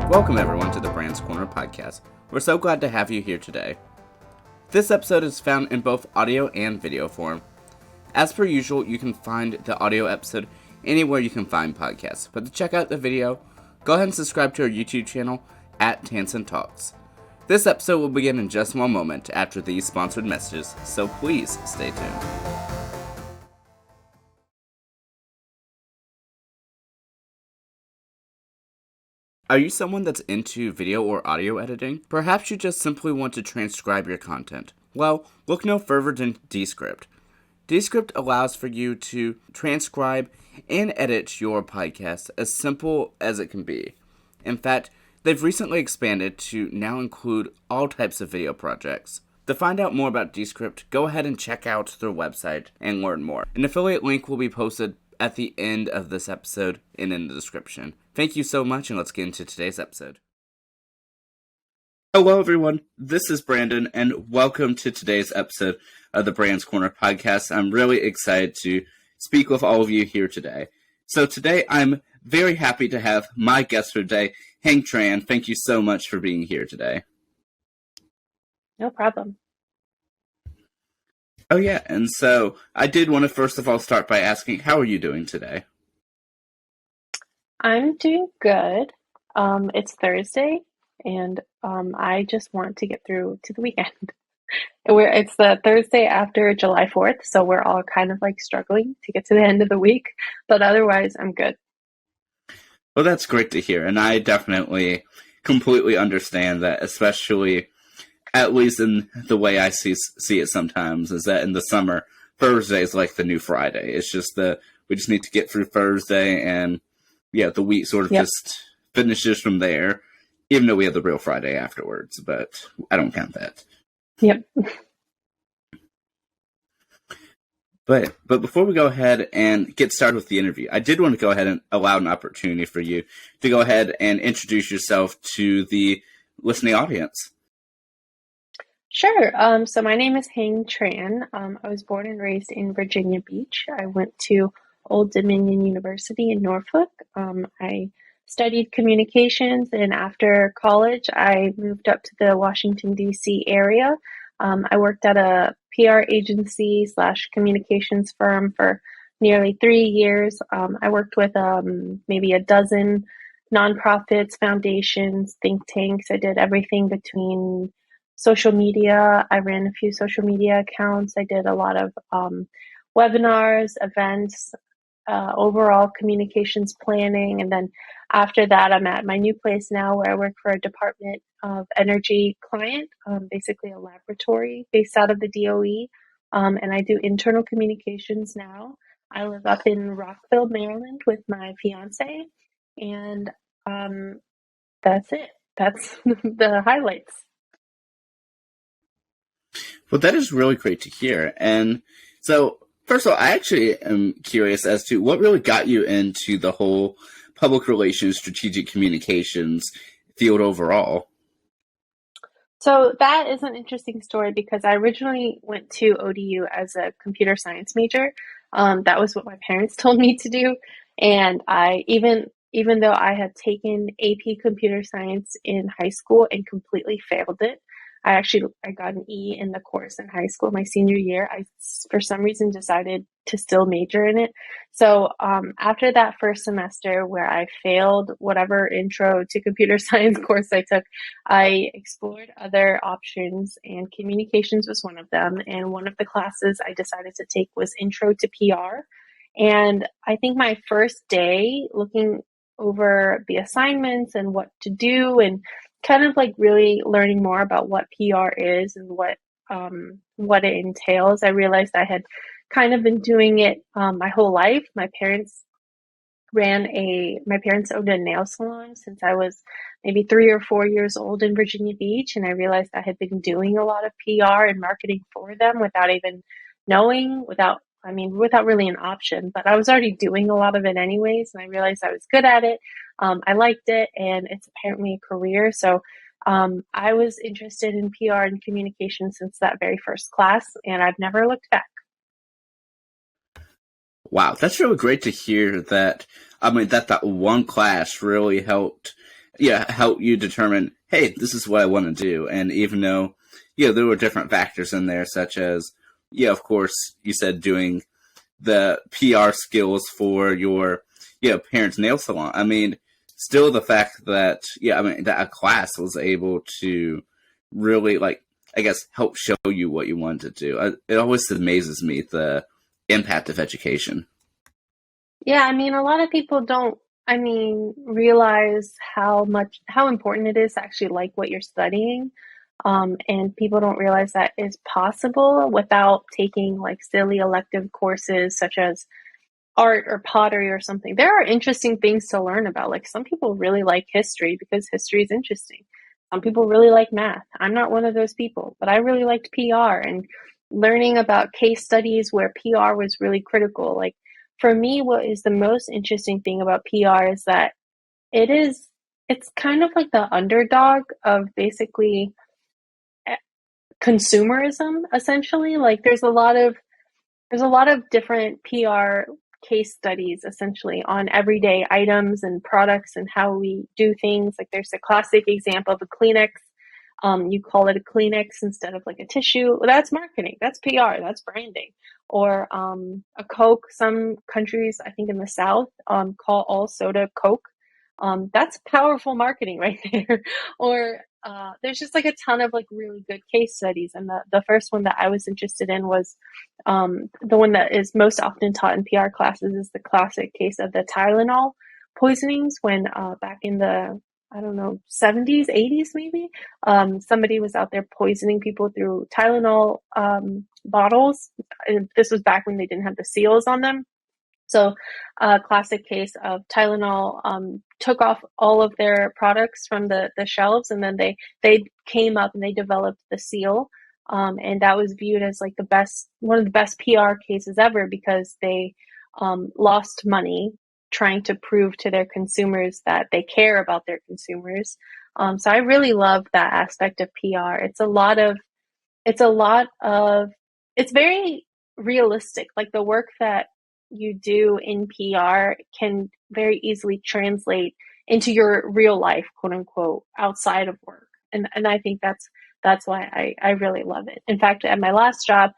Welcome everyone to the Bran'sCorner podcast. We're so glad to have you here today. This episode is found in both audio and video form. As per usual, you can find the audio episode anywhere you can find podcasts. But to check out the video, go ahead and subscribe to our YouTube channel at Tran Talks. This episode will begin in just one moment after these sponsored messages, so please stay tuned. Are you someone that's into video or audio editing? Perhaps you just simply want to transcribe your content. Well, look no further than Descript. Descript allows for you to transcribe and edit your podcast as simple as it can be. In fact, they've recently expanded to now include all types of video projects. To find out more about Descript, go ahead and check out their website and learn more. An affiliate link will be posted at the end of this episode and in the description. Thank you so much, and let's get into today's episode. Hello everyone, this is Brandon, and welcome to today's episode of the Bran'sCorner podcast. I'm really excited to speak with all of you here today. So today I'm very happy to have my guest for today, Tran. Thank you so much for being here today. No problem. Oh yeah, and so I did want to first of all start by asking, how are you doing today? I'm doing good. It's Thursday, and I just want to get through to the weekend. It's the Thursday after July 4th, so we're all kind of like struggling to get to the end of the week, but otherwise I'm good. Well, that's great to hear, and I definitely completely understand that, especially at least in the way I see it sometimes, is that in the summer, Thursday is like the new Friday. It's just that we just need to get through Thursday, and yeah, the week sort of just finishes from there, even though we have the real Friday afterwards, but I don't count that. Yep. But before we go ahead and get started with the interview, I did want to go ahead and allow an opportunity for you to go ahead and introduce yourself to the listening audience. Sure. So my name is Tran. I was born and raised in Virginia Beach. I went to Old Dominion University in Norfolk. I studied communications, and after college, I moved up to the Washington, D.C. area. I worked at a PR agency / communications firm for nearly 3 years. I worked with maybe a dozen nonprofits, foundations, think tanks. I did everything between social media. I ran a few social media accounts. I did a lot of webinars, events, overall communications planning. And then after that, I'm at my new place now where I work for a Department of Energy client, basically a laboratory based out of the DOE. And I do internal communications now. I live up in Rockville, Maryland with my fiancé. And that's it. That's the highlights. Well, that is really great to hear. And so, first of all, I actually am curious as to what really got you into the whole public relations, strategic communications field overall. So that is an interesting story because I originally went to ODU as a computer science major. That was what my parents told me to do. And I even though I had taken AP computer science in high school and completely failed it, I got an E in the course in high school my senior year. I, for some reason, decided to still major in it. So after that first semester where I failed whatever intro to computer science course I took, I explored other options, and communications was one of them. And one of the classes I decided to take was Intro to PR. And I think my first day looking over the assignments and what to do and kind of like really learning more about what PR is and what it entails, I realized I had kind of been doing it my whole life. My parents owned a nail salon since I was maybe 3 or 4 years old in Virginia Beach, and I realized I had been doing a lot of PR and marketing for them without even knowing, without really an option, but I was already doing a lot of it anyways, and I realized I was good at it. I liked it, and it's apparently a career. So I was interested in PR and communication since that very first class, and I've never looked back. Wow, that's really great to hear that. I mean, that one class really helped yeah, help you determine, hey, this is what I want to do. And even though, there were different factors in there, such as, of course, you said doing the PR skills for your, parents' nail salon. I mean, still the fact that, that a class was able to really, like, I guess, help show you what you wanted to do. It always amazes me the impact of education. Yeah, I mean, a lot of people don't, realize how important it is to actually like what you're studying. And people don't realize that is possible without taking like silly elective courses such as art or pottery or something. There are interesting things to learn about. Like some people really like history because history is interesting. Some people really like math. I'm not one of those people, but I really liked PR and learning about case studies where PR was really critical. Like for me, what is the most interesting thing about PR is that it is it's kind of like the underdog of basically consumerism essentially. Like there's a lot of different PR case studies essentially on everyday items and products and how we do things. Like there's a classic example of a Kleenex. You call it a Kleenex instead of like a tissue. Well, that's marketing. That's PR. That's branding. Or a Coke. Some countries, I think in the South, call all soda Coke. That's powerful marketing right there. Or there's just like a ton of like really good case studies. And the first one that I was interested in was the one that is most often taught in PR classes is the classic case of the Tylenol poisonings when back in the, I don't know, 70s, 80s maybe, somebody was out there poisoning people through Tylenol bottles. And this was back when they didn't have the seals on them. So, a classic case of Tylenol took off all of their products from the shelves, and then they came up and they developed the seal, and that was viewed as like one of the best PR cases ever because they lost money trying to prove to their consumers that they care about their consumers. So I really love that aspect of PR. It's a lot of it's very realistic. Like the work that you do in PR can very easily translate into your real life, quote unquote, outside of work. And I think that's why I really love it. In fact, at my last job,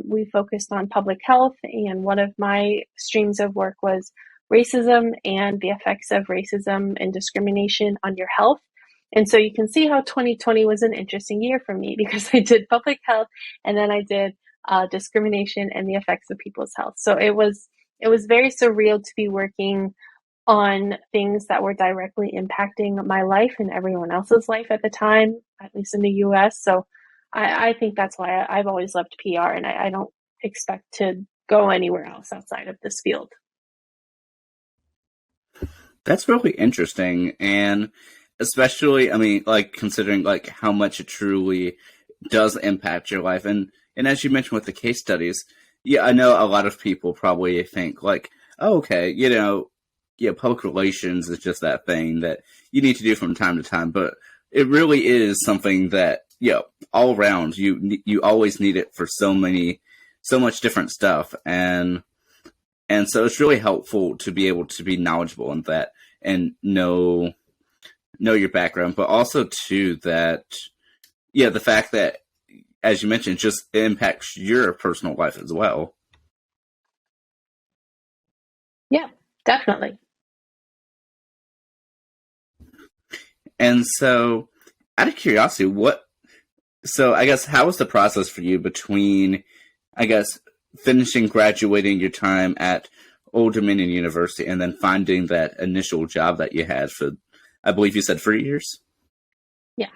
we focused on public health, and one of my streams of work was racism and the effects of racism and discrimination on your health. And so you can see how 2020 was an interesting year for me because I did public health and then I did discrimination and the effects of people's health. So it was very surreal to be working on things that were directly impacting my life and everyone else's life at the time, at least in the US. So I think that's why I've always loved PR and I don't expect to go anywhere else outside of this field. That's really interesting. And especially, I mean, like considering like how much it truly does impact your life. And as you mentioned with the case studies, yeah, I know a lot of people probably think like, oh, okay, public relations is just that thing that you need to do from time to time, but it really is something that, all around you always need it for so much different stuff. And so it's really helpful to be able to be knowledgeable in that and know your background, but also too that the fact that, as you mentioned, just impacts your personal life as well. Yeah, definitely. And so, out of curiosity, so I guess how was the process for you between, I guess, finishing graduating your time at Old Dominion University and then finding that initial job that you had for, I believe you said 3 years? Yeah.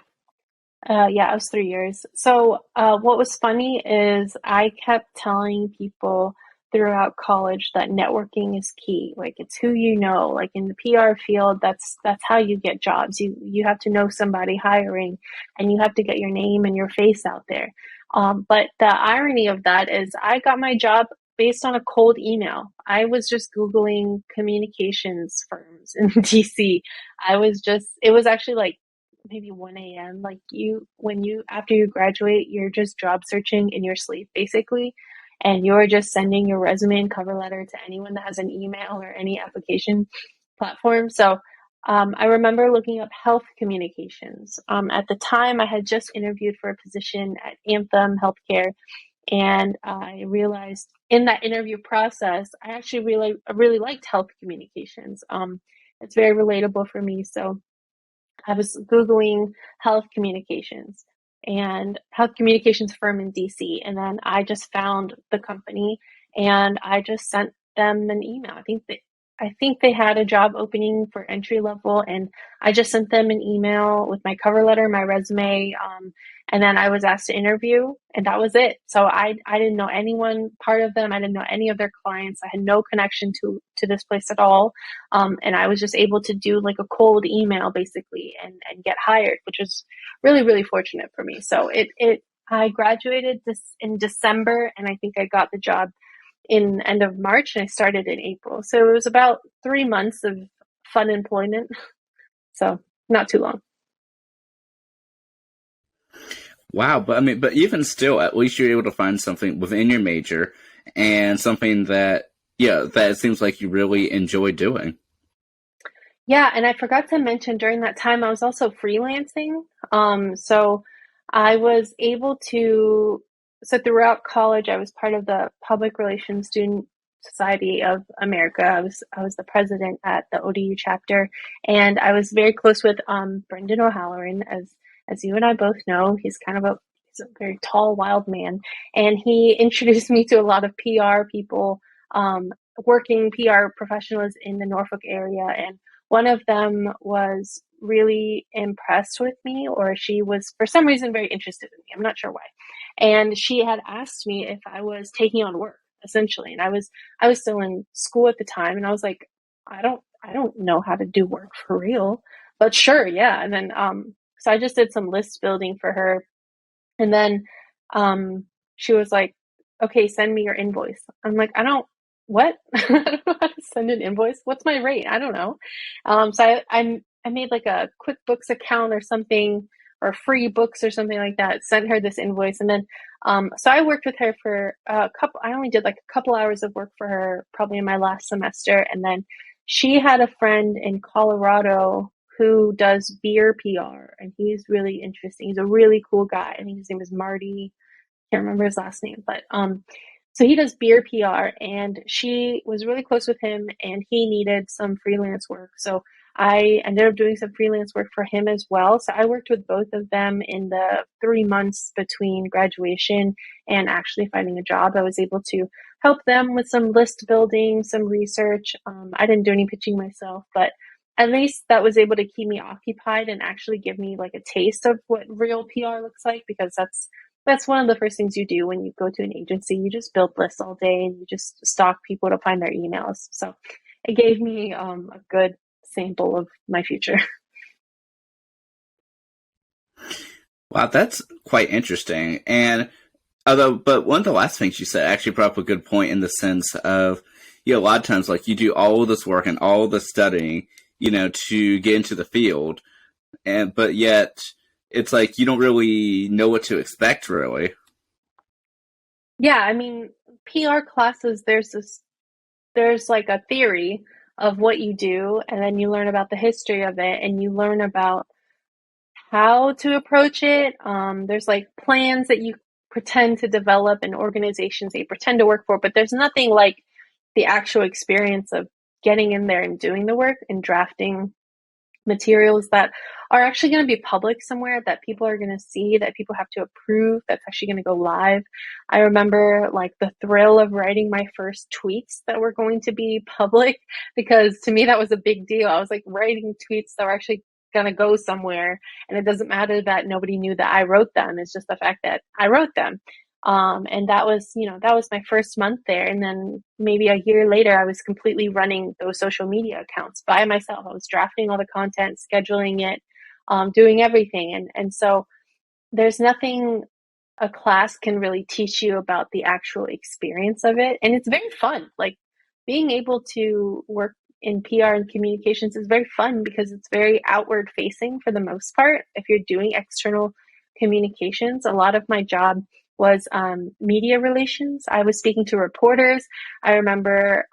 Yeah, it was 3 years. So, what was funny is I kept telling people throughout college that networking is key. Like it's who you know. Like in the PR field, that's how you get jobs. You have to know somebody hiring, and you have to get your name and your face out there. But the irony of that is, I got my job based on a cold email. I was just Googling communications firms in DC. It was actually like maybe 1 a.m. Like after you graduate, you're just job searching in your sleep, basically. And you're just sending your resume and cover letter to anyone that has an email or any application platform. So I remember looking up health communications. At the time, I had just interviewed for a position at Anthem Healthcare, and I realized in that interview process, I actually really liked health communications. It's very relatable for me. So I was Googling health communications and health communications firm in DC. And then I just found the company and I just sent them an email. I think they had a job opening for entry level, and I just sent them an email with my cover letter, my resume, and then I was asked to interview, and that was it. So I didn't know anyone part of them. I didn't know any of their clients. I had no connection to this place at all. And I was just able to do like a cold email basically and get hired, which was really, really fortunate for me. So I graduated this in December, and I think I got the job in end of March, and I started in April. So it was about 3 months of fun employment. So not too long. Wow, but I mean, but even still, at least you're able to find something within your major and something that, yeah, that it seems like you really enjoy doing. Yeah, and I forgot to mention during that time I was also freelancing. So I was able to, so throughout college I was part of the Public Relations Student Society of America. I was the president at the ODU chapter, and I was very close with Brendan O'Halloran, as you and I both know. He's a very tall, wild man, and he introduced me to a lot of PR people, working PR professionals in the Norfolk area, and one of them was really impressed with me, or she was for some reason very interested in me. I'm not sure why. And she had asked me if I was taking on work, essentially. And I was still in school at the time, and I was like, I don't know how to do work for real, but sure, yeah. And then so I just did some list building for her, and then she was like, okay, send me your invoice. I'm like, what? I don't know how to send an invoice. What's my rate? I don't know. So I made like a QuickBooks account or something, or free books or something like that, sent her this invoice. And then, so I worked with her for I only did like a couple hours of work for her, probably in my last semester. And then she had a friend in Colorado who does beer PR, and he's really interesting. He's a really cool guy. I think his name is Marty. Can't remember his last name, but so he does beer PR, and she was really close with him, and he needed some freelance work. So I ended up doing some freelance work for him as well. So I worked with both of them in the 3 months between graduation and actually finding a job. I was able to help them with some list building, some research. I didn't do any pitching myself, but at least that was able to keep me occupied and actually give me like a taste of what real PR looks like, because that's one of the first things you do when you go to an agency. You just build lists all day and you just stalk people to find their emails. So it gave me a good sample of my future. Wow, that's quite interesting. And but one of the last things you said actually brought up a good point in the sense of, a lot of times, like, you do all of this work and all of this studying, to get into the field, but yet it's like you don't really know what to expect, really. Yeah, I mean, PR classes, there's like a theory of what you do, and then you learn about the history of it, and you learn about how to approach it. There's like plans that you pretend to develop and organizations that you pretend to work for, but there's nothing like the actual experience of getting in there and doing the work and drafting materials that are actually going to be public somewhere, that people are going to see, that people have to approve, that's actually going to go live. I remember like the thrill of writing my first tweets that were going to be public, because to me that was a big deal. I was like writing tweets that were actually going to go somewhere, and it doesn't matter that nobody knew that I wrote them. It's just the fact that I wrote them. And that was my first month there. And then maybe a year later, I was completely running those social media accounts by myself. I was drafting all the content, scheduling it, doing everything. And so there's nothing a class can really teach you about the actual experience of it. And it's very fun. Like being able to work in PR and communications is very fun because it's very outward facing for the most part. If you're doing external communications, a lot of my job was media relations. I was speaking to reporters. I remember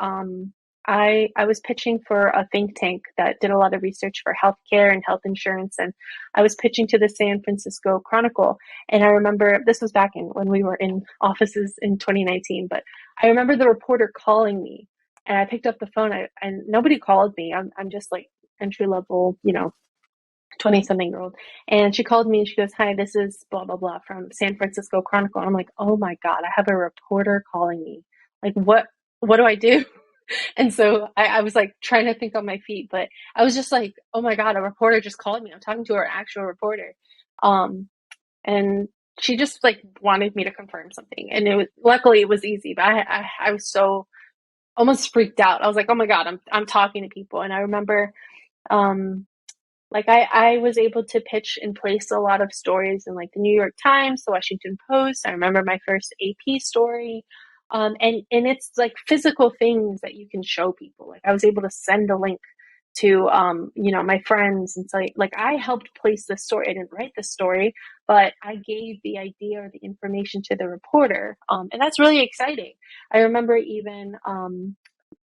I was pitching for a think tank that did a lot of research for healthcare and health insurance, and I was pitching to the San Francisco Chronicle. And I remember this was back in when we were in offices in 2019, but I remember the reporter calling me, and I picked up the phone, and nobody called me. I'm just like entry level, 20 something year old. And she called me and she goes, "Hi, this is blah, blah, blah from San Francisco Chronicle." And I'm like, "Oh my God, I have a reporter calling me. Like, what do I do?" And so I was like trying to think on my feet, but I was just like, "Oh my God, a reporter just called me. I'm talking to her actual reporter." Um, and she just like wanted me to confirm something. And luckily it was easy, but I was so almost freaked out. I was like, "Oh my God, I'm talking to people." And I remember, um, like I was able to pitch and place a lot of stories in like the New York Times, the Washington Post. I remember my first AP story. And it's like physical things that you can show people. Like I was able to send a link to my friends and say like I helped place this story. I didn't write the story, but I gave the idea or the information to the reporter. And that's really exciting. I remember even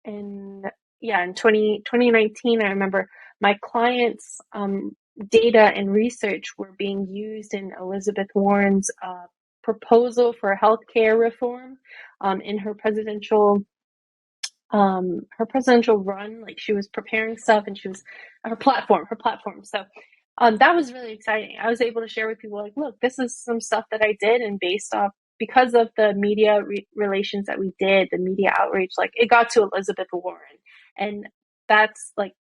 in in 2019, I remember my clients' data and research were being used in Elizabeth Warren's proposal for healthcare reform in her presidential run. Like she was preparing stuff, and she was her platform. So that was really exciting. I was able to share with people like, look, this is some stuff that I did, and based off because of the media relations that we did, the media outreach, like it got to Elizabeth Warren, and that's like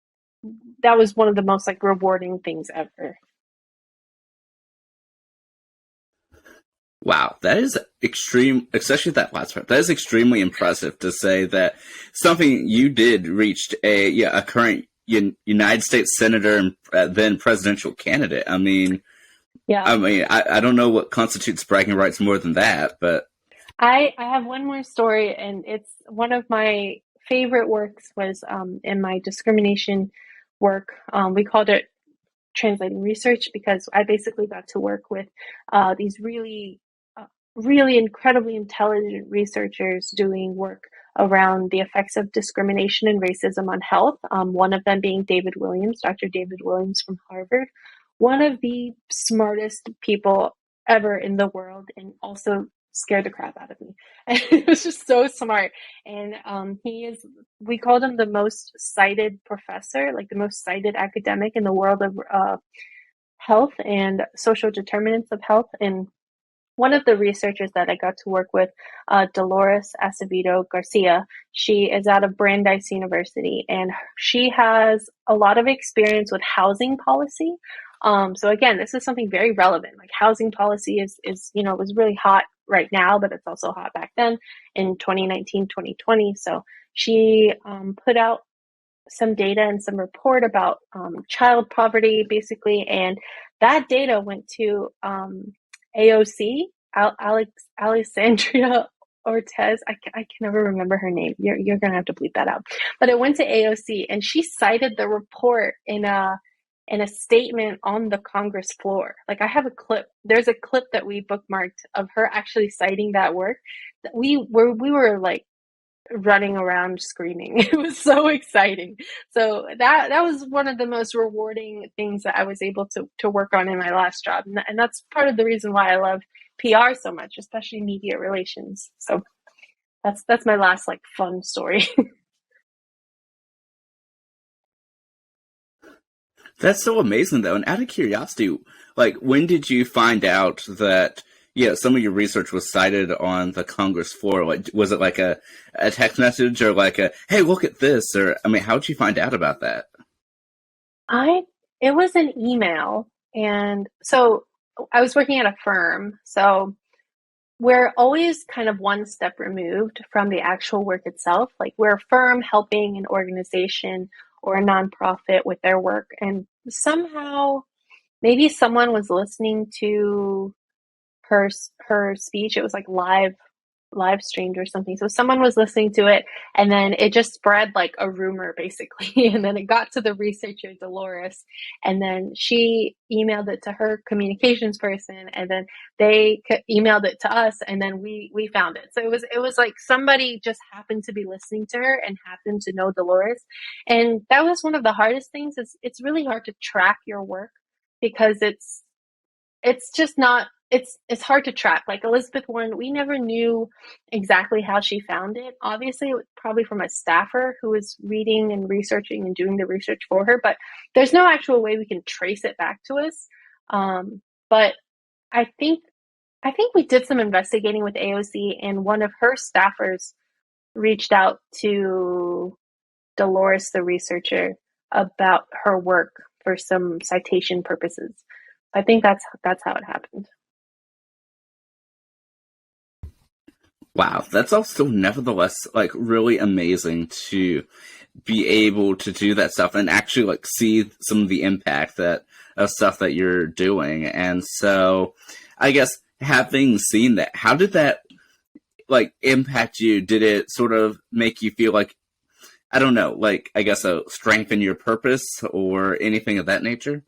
that was one of the most like rewarding things ever. Wow, that is extreme, especially that last part. That is extremely impressive to say that something you did reached a current United States senator and then presidential candidate. Yeah. I don't know what constitutes bragging rights more than that, but I have one more story, and it's one of my favorite works was in my discrimination work. We called it translating research because I basically got to work with these really incredibly intelligent researchers doing work around the effects of discrimination and racism on health. One of them being David Williams, Dr. David Williams from Harvard, one of the smartest people ever in the world, and also scared the crap out of me. And it was just so smart. And we called him the most cited professor, like the most cited academic in the world of health and social determinants of health. And one of the researchers that I got to work with, Dolores Acevedo Garcia, she is out of Brandeis University, and she has a lot of experience with housing policy. So again, this is something very relevant. Like housing policy is was really hot right now, but it's also hot back then in 2019, 2020. So she put out some data and some report about child poverty, basically, and that data went to AOC, Alexandria Ortez. I can never remember her name. You're gonna have to bleep that out. But it went to AOC, and she cited the report in a statement on the Congress floor. Like I have a clip. There's a clip that we bookmarked of her actually citing that work. That we were like running around screaming. It was so exciting. So that was one of the most rewarding things that I was able to work on in my last job, and that's part of the reason why I love PR so much, especially media relations. So that's my last like fun story. that's so amazing though. And out of curiosity, like when did you find out that some of your research was cited on the Congress floor? Like was it like a text message or like a hey, look at this? Or how did you find out about that? I It was an email, and so I was working at a firm, so we're always kind of one step removed from the actual work itself. Like we're a firm helping an organization or a nonprofit with their work, and somehow maybe someone was listening to her speech. It was like live. live streamed or something. So someone was listening to it, and then it just spread like a rumor, basically. And then it got to the researcher, Dolores, and then she emailed it to her communications person, and then they emailed it to us, and then we found it. So it was like somebody just happened to be listening to her and happened to know Dolores, and that was one of the hardest things. Is it's really hard to track your work because it's just not it's hard to track. Like Elizabeth Warren, we never knew exactly how she found it. Obviously, it was probably from a staffer who was reading and researching and doing the research for her, but there's no actual way we can trace it back to us. But I think I think we did some investigating with AOC, and one of her staffers reached out to Dolores, the researcher, about her work for some citation purposes. I think that's how it happened. Wow, that's also nevertheless like really amazing to be able to do that stuff and actually like see some of the impact that of stuff that you're doing. And so I guess having seen that, how did that like impact you? Did it sort of make you feel like, I don't know, like I guess strengthen your purpose or anything of that nature?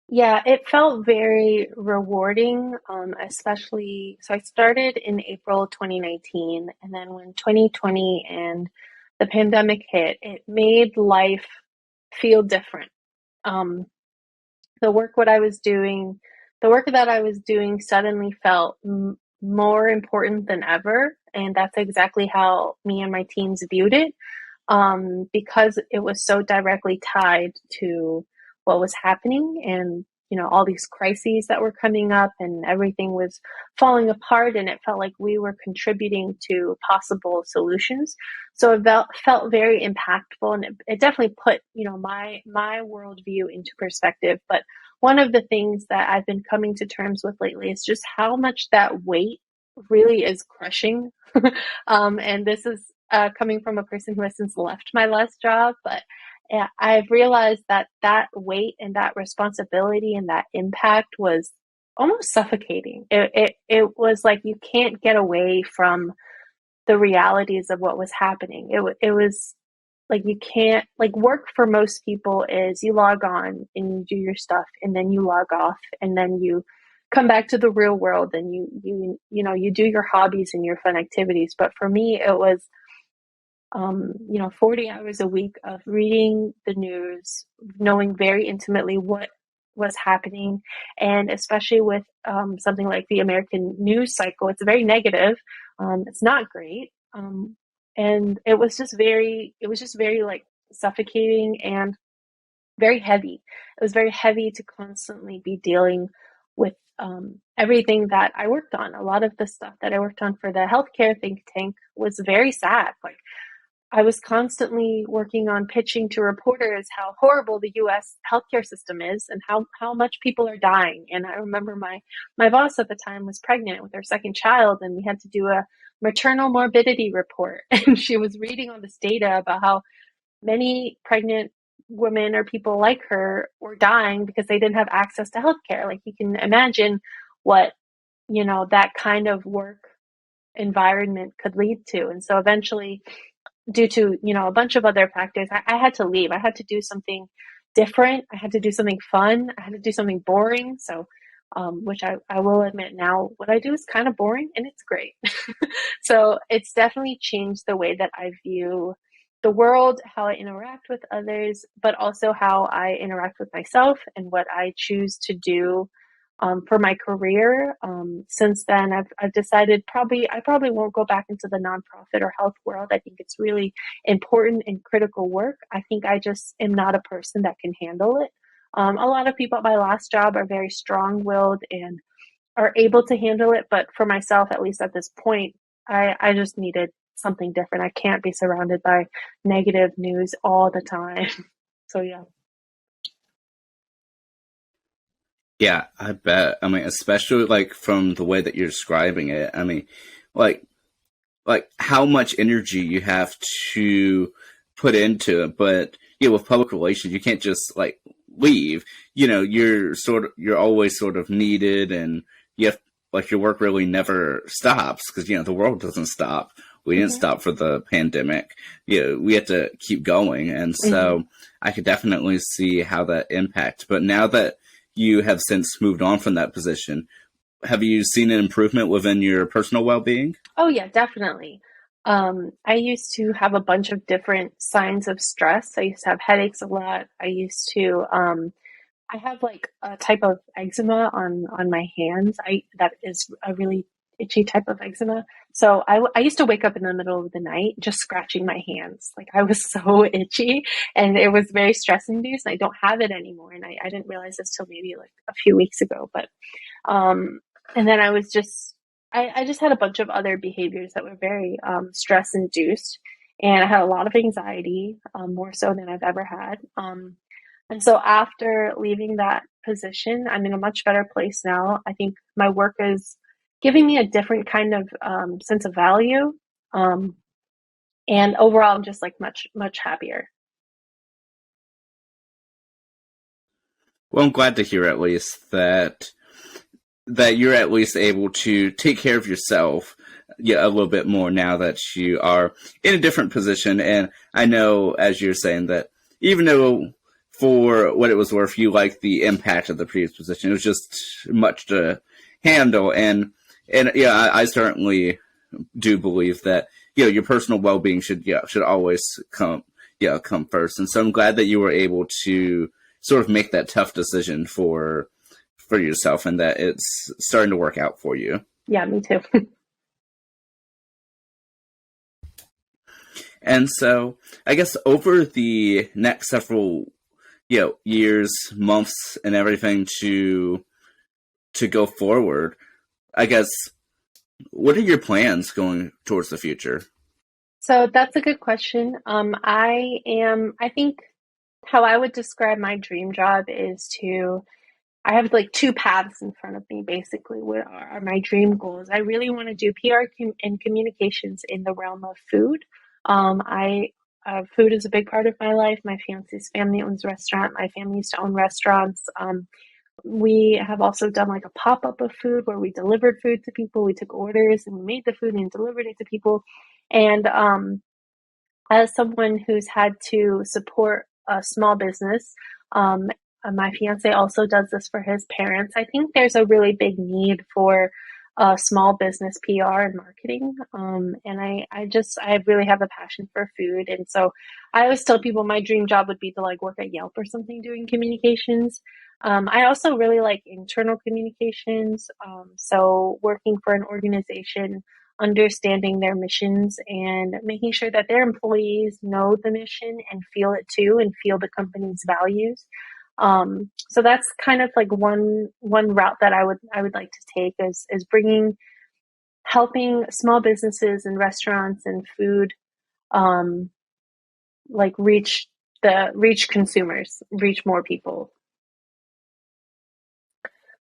Yeah, it felt very rewarding, especially. So I started in April 2019, and then when 2020 and the pandemic hit, it made life feel different. Um, the work what I was doing, the work that I was doing suddenly felt more important than ever, and that's exactly how me and my teams viewed it, because it was so directly tied to what was happening, and all these crises that were coming up and everything was falling apart, and it felt like we were contributing to possible solutions. So it felt very impactful, and it definitely put my worldview into perspective. But one of the things that I've been coming to terms with lately is just how much that weight really is crushing. And this is coming from a person who has since left my last job, but yeah, I've realized that that weight and that responsibility and that impact was almost suffocating. It was like you can't get away from the realities of what was happening. It was like you can't, like, work for most people is you log on and you do your stuff and then you log off and then you come back to the real world and you do your hobbies and your fun activities. But for me, it was 40 hours a week of reading the news, knowing very intimately what was happening, and especially with something like the American news cycle, it's very negative. It's not great, and it was just very like suffocating and very heavy. It was very heavy to constantly be dealing with everything that I worked on. A lot of the stuff that I worked on for the healthcare think tank was very sad. Like, I was constantly working on pitching to reporters how horrible the US healthcare system is and how much people are dying. And I remember my boss at the time was pregnant with her second child, and we had to do a maternal morbidity report. And she was reading all this data about how many pregnant women or people like her were dying because they didn't have access to healthcare. Like, you can imagine what, that kind of work environment could lead to. And so eventually, due to a bunch of other factors, I had to leave. I had to do something different. I had to do something fun. I had to do something boring. So which I will admit now, what I do is kind of boring and it's great. So it's definitely changed the way that I view the world, how I interact with others, but also how I interact with myself and what I choose to do for my career. Since then, I've decided I probably won't go back into the nonprofit or health world. I think it's really important and critical work. I think I just am not a person that can handle it. A lot of people at my last job are very strong-willed and are able to handle it, but for myself, at least at this point, I just needed something different. I can't be surrounded by negative news all the time. So yeah. Yeah, I bet. I mean, especially like from the way that you're describing it. I mean, like how much energy you have to put into it. But with public relations, you can't just like leave. You're always sort of needed, and you have like your work really never stops because the world doesn't stop. We didn't Hmm. stop for the pandemic. We have to keep going, and Hmm. so I could definitely see how that impacts. But now that you have since moved on from that position, have you seen an improvement within your personal well-being? Oh yeah, definitely. I used to have a bunch of different signs of stress. I used to have headaches a lot. I have like a type of eczema on my hands. I That is a really itchy type of eczema. So I used to wake up in the middle of the night just scratching my hands. Like I was so itchy, and it was very stress induced. I don't have it anymore, and I didn't realize this till maybe like a few weeks ago. But um, and then I just had a bunch of other behaviors that were very stress induced, and I had a lot of anxiety, more so than I've ever had. And so after leaving that position, I'm in a much better place now. I think my work is giving me a different kind of sense of value. Um, and overall, I'm just like much happier. Well, I'm glad to hear at least that you're at least able to take care of yourself, yeah, a little bit more now that you are in a different position. And I know, as you're saying, that even though for what it was worth, you liked the impact of the previous position, it was just much to handle. And yeah, I certainly do believe that your personal well-being should always come first. And so I'm glad that you were able to sort of make that tough decision for yourself and that it's starting to work out for you. Yeah, me too. And so I guess over the next several years, months, and everything to go forward, I guess what are your plans going towards the future? So that's a good question. I think how I would describe my dream job is I have like two paths in front of me, basically, what are my dream goals. I really want to do and communications in the realm of food. I Food is a big part of my life. My fiance's family owns a restaurant. My family used to own restaurants. We have also done like a pop up of food where we delivered food to people. We took orders and we made the food and delivered it to people. And as someone who's had to support a small business, my fiance also does this for his parents. I think there's a really big need for small business PR and marketing. And I really have a passion for food. And so I always tell people my dream job would be to like work at Yelp or something doing communications. I also really like internal communications. So working for an organization, understanding their missions and making sure that their employees know the mission and feel it too and feel the company's values. So that's kind of like one route that I would like to take is bringing helping small businesses and restaurants and food um, like reach consumers, reach more people.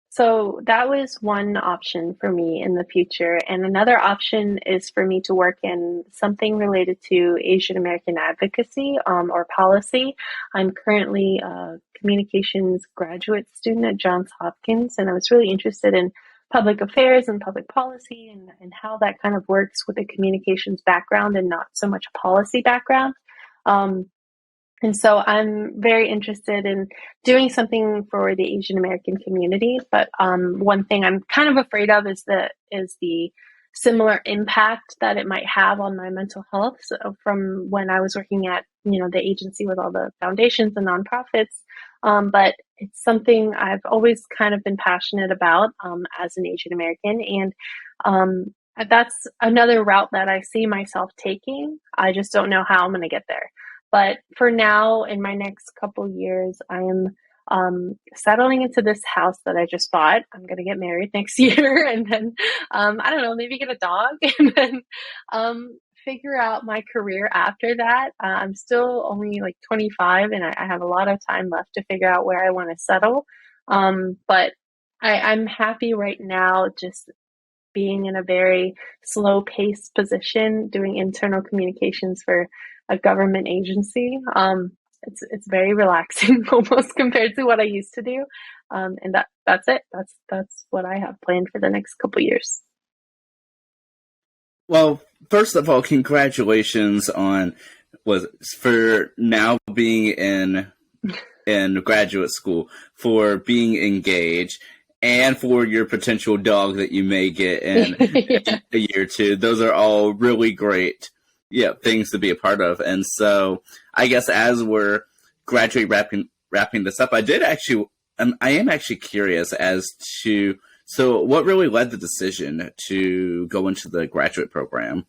So that was one option for me in the future. And another option is for me to work in something related to Asian American advocacy or policy. I'm currently a communications graduate student at Johns Hopkins, and I was really interested in public affairs and public policy and how that kind of works with a communications background and not so much a policy background. Um, and so I'm very interested in doing something for the Asian American community. But one thing I'm kind of afraid of is the similar impact that it might have on my mental health. So from when I was working at the agency with all the foundations and nonprofits. But it's something I've always kind of been passionate about as an Asian American, and that's another route that I see myself taking. I just don't know how I'm going to get there. But for now, in my next couple years, I am settling into this house that I just bought. I'm going to get married next year, and then I don't know, maybe get a dog, and then figure out my career after that. I'm still only like 25, and I have a lot of time left to figure out where I want to settle. But I'm happy right now, just being in a very slow paced position, doing internal communications for a government agency. it's very relaxing almost compared to what I used to do. And that's it. That's what I have planned for the next couple years. Well, first of all, congratulations on was for now being in graduate school, for being engaged, and for your potential dog that you may get in Yeah. a year or two. Those are all really great, yeah, things to be a part of. And so, I guess as we're gradually wrapping this up, I am actually curious as to so what really led the decision to go into the graduate program.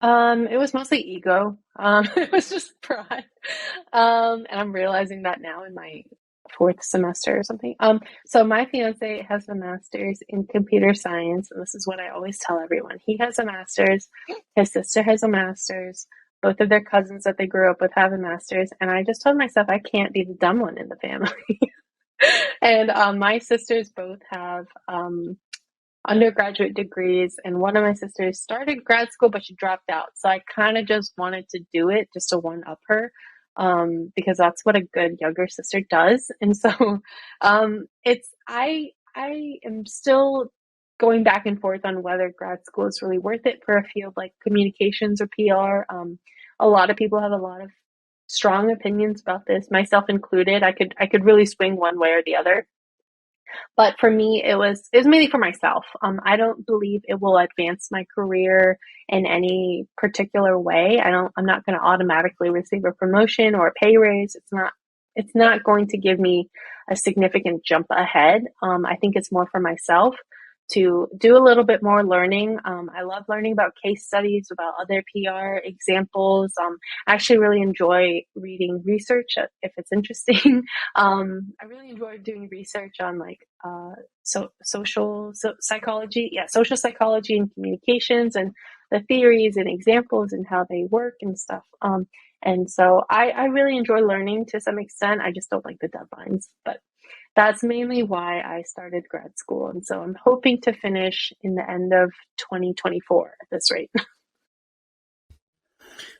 It was mostly ego. It was just pride. And I'm realizing that now in my fourth semester or something. So my fiance has a master's in computer science, and this is what I always tell everyone. He has a master's, his sister has a master's, both of their cousins that they grew up with have a master's, and I just told myself I can't be the dumb one in the family. And my sisters both have undergraduate degrees, and one of my sisters started grad school, but she dropped out. So I kind of just wanted to do it just to one up her, because that's what a good younger sister does. And so it's I am still going back and forth on whether grad school is really worth it for a field like communications or PR. A lot of people have a lot of strong opinions about this, myself included. I could really swing one way or the other. But for me, it was mainly for myself. I don't believe it will advance my career in any particular way. I'm not going to automatically receive a promotion or a pay raise. It's not going to give me a significant jump ahead. I think it's more for myself to do a little bit more learning. I love learning about case studies, about other PR examples. I actually really enjoy reading research if it's interesting. I really enjoy doing research on like psychology, yeah, social psychology and communications, and the theories and examples and how they work and stuff. And so I really enjoy learning to some extent. I just don't like the deadlines, but that's mainly why I started grad school. And so I'm hoping to finish in the end of 2024 at this rate.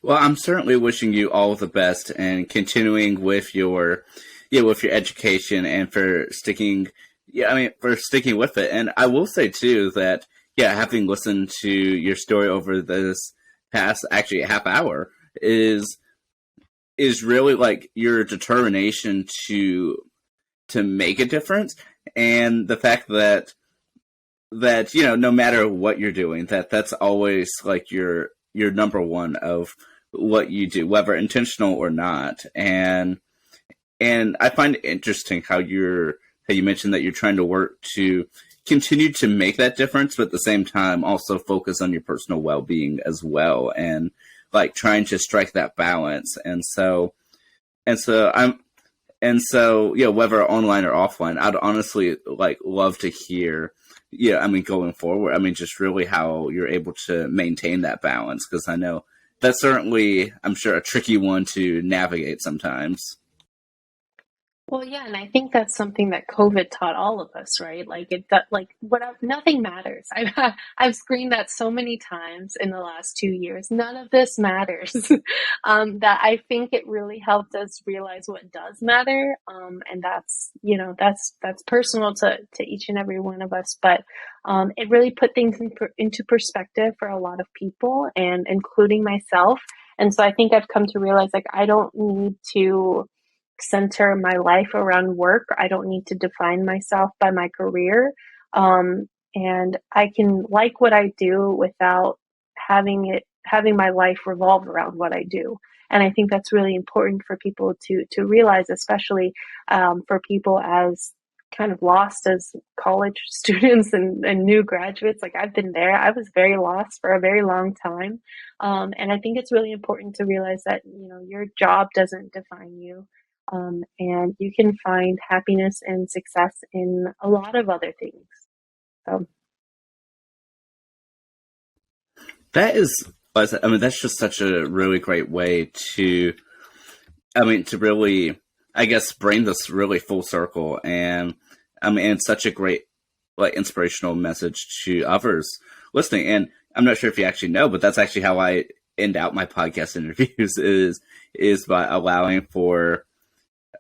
Well, I'm certainly wishing you all the best and continuing with your, yeah, with your education and for sticking, yeah, I mean, for sticking with it. And I will say too that, yeah, having listened to your story over this past actually half hour is really like your determination to make a difference, and the fact that you know no matter what you're doing, that's always like your number one of what you do, whether intentional or not. And I find it interesting how you mentioned that you're trying to work to continue to make that difference, but at the same time also focus on your personal well-being as well, and like trying to strike that balance. And so yeah, whether online or offline, I'd honestly like love to hear, yeah, I mean, going forward, I mean, just really how you're able to maintain that balance, because I know that's certainly, I'm sure, a tricky one to navigate sometimes. Well, yeah, and I think that's something that COVID taught all of us, right? Like like whatever, nothing matters. I've screened that so many times in the last 2 years. None of this matters. That I think it really helped us realize what does matter. And that's that's personal to each and every one of us. But it really put things into perspective for a lot of people, and including myself. And so I think I've come to realize like I don't need to center my life around work. I don't need to define myself by my career. And I can like what I do without having my life revolve around what I do. And I think that's really important for people to realize, especially for people as kind of lost as college students and new graduates. Like I've been there. I was very lost for a very long time. And I think it's really important to realize that, your job doesn't define you. And you can find happiness and success in a lot of other things. So, That is, I mean, that's just such a really great way to, I mean, to really, I guess, bring this really full circle. And I mean, it's such a great, like, inspirational message to others listening. And I'm not sure if you actually know, but that's actually how I end out my podcast interviews is by allowing for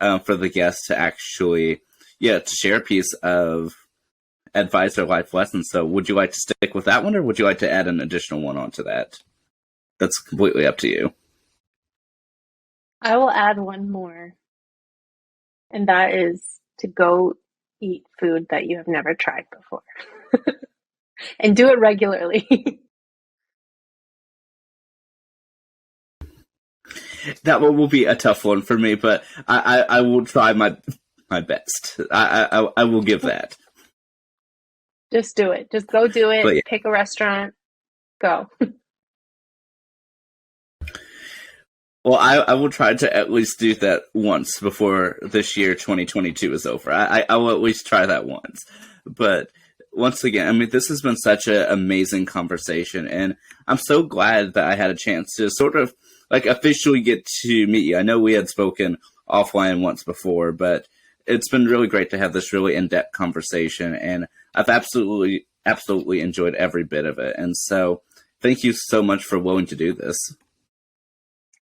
the guests to actually, to share a piece of advice or life lessons. So would you like to stick with that one, or would you like to add an additional one onto that? That's completely up to you. I will add one more, and that is to go eat food that you have never tried before. And do it regularly. That one will be a tough one for me, but I will try my best. I will give that. Just do it. Just go do it. But, yeah. Pick a restaurant. Go. Well, I will try to at least do that once before this year, 2022, is over. I will at least try that once. But once again, I mean, this has been such an amazing conversation, and I'm so glad that I had a chance to sort of officially get to meet you. I know we had spoken offline once before, but it's been really great to have this really in-depth conversation, and I've absolutely enjoyed every bit of it. And so thank you so much for willing to do this.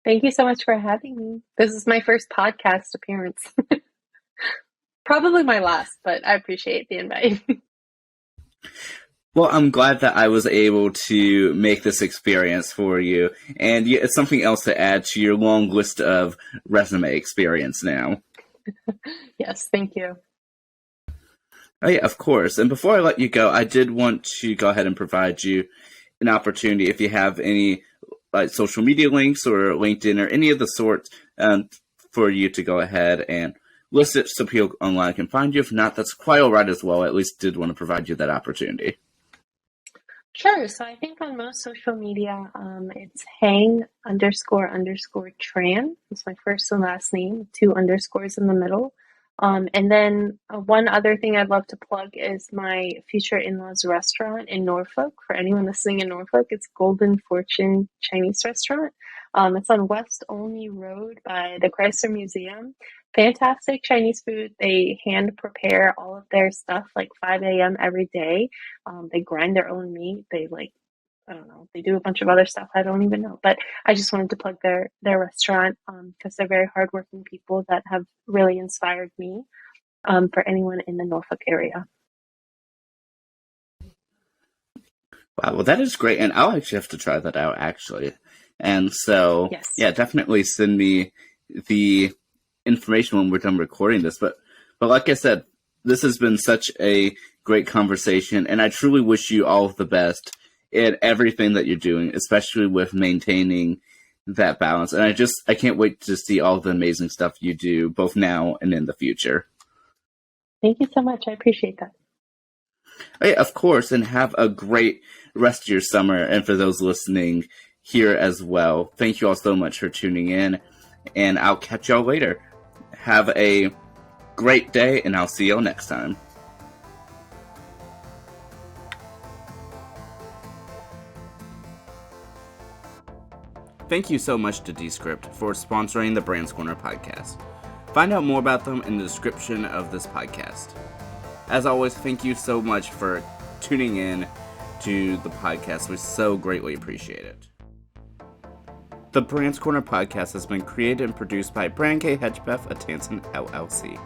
Thank you so much for having me. This is my first podcast appearance. Probably my last, but I appreciate the invite. Well, I'm glad that I was able to make this experience for you, and it's something else to add to your long list of resume experience now. Yes, thank you. Oh, yeah, of course. And before I let you go, I did want to go ahead and provide you an opportunity, if you have any social media links or LinkedIn or any of the sorts, for you to go ahead and list it so people online can find you. If not, that's quite all right as well. I at least did want to provide you that opportunity. Sure. So I think on most social media, it's hang__Tran. It's my first and last name, 2 underscores in the middle. And then one other thing I'd love to plug is my future in-laws restaurant in Norfolk. For anyone listening in Norfolk, it's Golden Fortune Chinese Restaurant. It's on West Olney Road by the Chrysler Museum. Fantastic Chinese food. They hand prepare all of their stuff like 5 a.m. every day. They grind their own meat. They I don't know, they do a bunch of other stuff I don't even know. But I just wanted to plug their restaurant because they're very hardworking people that have really inspired me for anyone in the Norfolk area. Wow, well, that is great. And I'll actually have to try that out, actually. And so, Yes. Yeah, definitely send me the information when we're done recording this. But like I said, this has been such a great conversation, and I truly wish you all of the best in everything that you're doing, especially with maintaining that balance. And I can't wait to see all the amazing stuff you do, both now and in the future. Thank you so much. I appreciate that. Oh, yeah, of course, and have a great rest of your summer. And for those listening here as well, thank you all so much for tuning in, and I'll catch y'all later. Have a great day, and I'll see y'all next time. Thank you so much to Descript for sponsoring the Bran'sCorner podcast. Find out more about them in the description of this podcast. As always, thank you so much for tuning in to the podcast. We so greatly appreciate it. The Bran'sCorner podcast has been created and produced by Brand K Hedgepeth, a Tanson LLC.